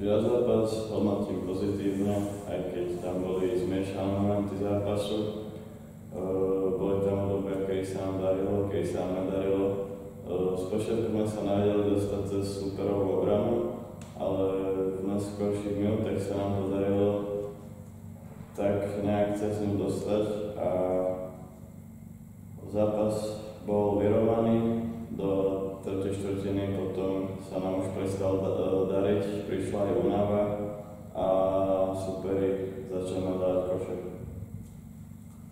Ja zápas hodnotím pozitívne, aj keď tam boli zmiešané momenty zápasu. Boli tam obdobia, keď sa nám darilo, keď sa nám nedarilo. Spočiatku sme sa nevedeli dostať cez superovú obranu, ale v neskôrších minútach sa nám to darilo tak nejak cez ňu dostať a zápas bol vyrovaný. Do 3. štvrtiny potom sa nám už prestal dariť, prišla aj únava a superi začali dávať koše.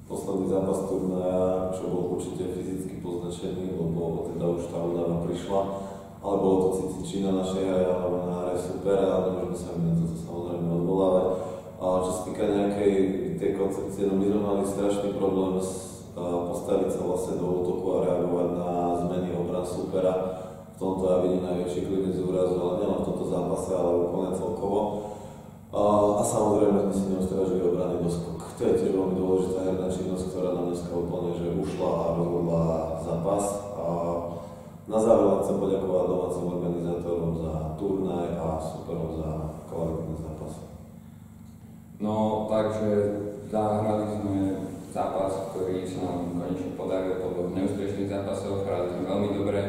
Posledný zápas turnaja, čo bol určite fyzicky poznačený, lebo teda už tá únava prišla, ale bolo to cítiť či na našej hre alebo na hre supera, ale môžeme sa na toto samozrejme odvolávať. A čo sa týka nejakej tej koncepcie, no my sme mali strašný problém postaviť sa vlastne do útoku a reagovať na zmeny obran supera. V tomto ja vidím najväčší klinec úrazu, ale nielen v tomto zápase, ale úplne celkovo. A samozrejme sme si neustrážili obranný doskok. To je tiež veľmi dôležitá herná činnosť, ktorá nám dneska úplne že ušla a rozhodla zápas. A na záver len chcem poďakovať domácim organizátorom za turnaj a superom za kvalitný zápas. No, takže zahrali sme zápas, ktorý sa nám konečne podaril po dvoch neúspešných zápasoch. Hrali sme veľmi dobre,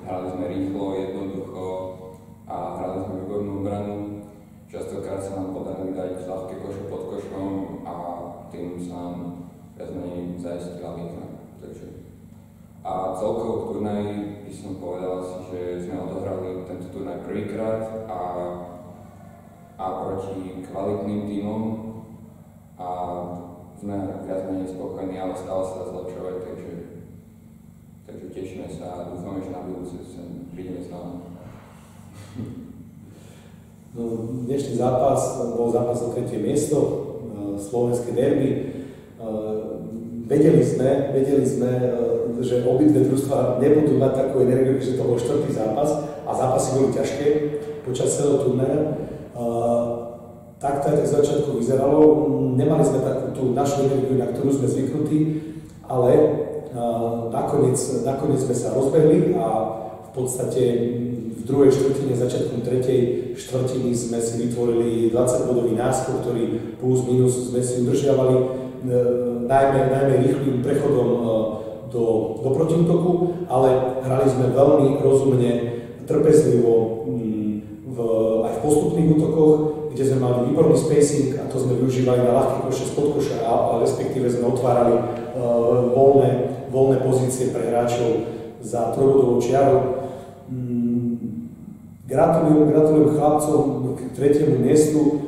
hrali sme rýchlo, jednoducho a hrali sme výbornú obranu. Častokrát sa nám podarili dať ľahké koše pod košom a tým sa nám viac menej zaistila výhra. A celkovo v turnaji by som povedal si, že sme odohrali tento turnaj prvýkrát a proti kvalitným tímom a sme viac menej spokojní, ale stále sa zlepšovať, takže tešíme sa a dúfame, že na budúce sem prídeme znova. No, dnešný zápas bol zápas o 3. miesto, slovenské derby. Vedeli sme, že obidve družstvá nebudú mať takú energiu, že to bol 4. zápas a zápasy boli ťažké počas celého turnaja. Tak to aj tak z začiatku vyzeralo. Nemali sme takú tú našu energiu, na ktorú sme zvyknutí, ale nakoniec sme sa rozbehli a v podstate v druhej štvrtine, začiatkom 3. štvrtiny sme si vytvorili 20-bodový náskok, ktorý plus minus sme si udržiavali najmä rýchlým prechodom do protiútoku, ale hrali sme veľmi rozumne, trpezlivo aj v postupných útokoch, kde sme mali výborný spacing a to sme využívali na ľahké koše spod koša a respektíve sme otvárali voľné pozície pre hráčov za trojbodovou čiarou. Gratulujem chlapcom k 3. miestu.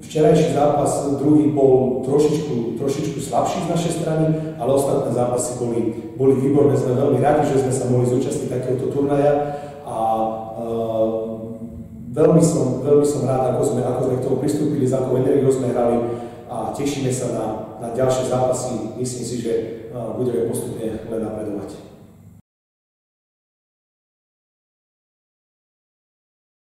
Včerajší zápas, druhý bol trošičku slabší z našej strany, ale ostatné zápasy boli výborné. Sme veľmi radi, že sme sa mohli zúčastniť takéhoto turnaja a veľmi som rád, ako sme k tomu pristúpili, za akou energiou sme hrali a tešíme sa na ďalšie zápasy. Myslím si, že budeme postupne len napredovať.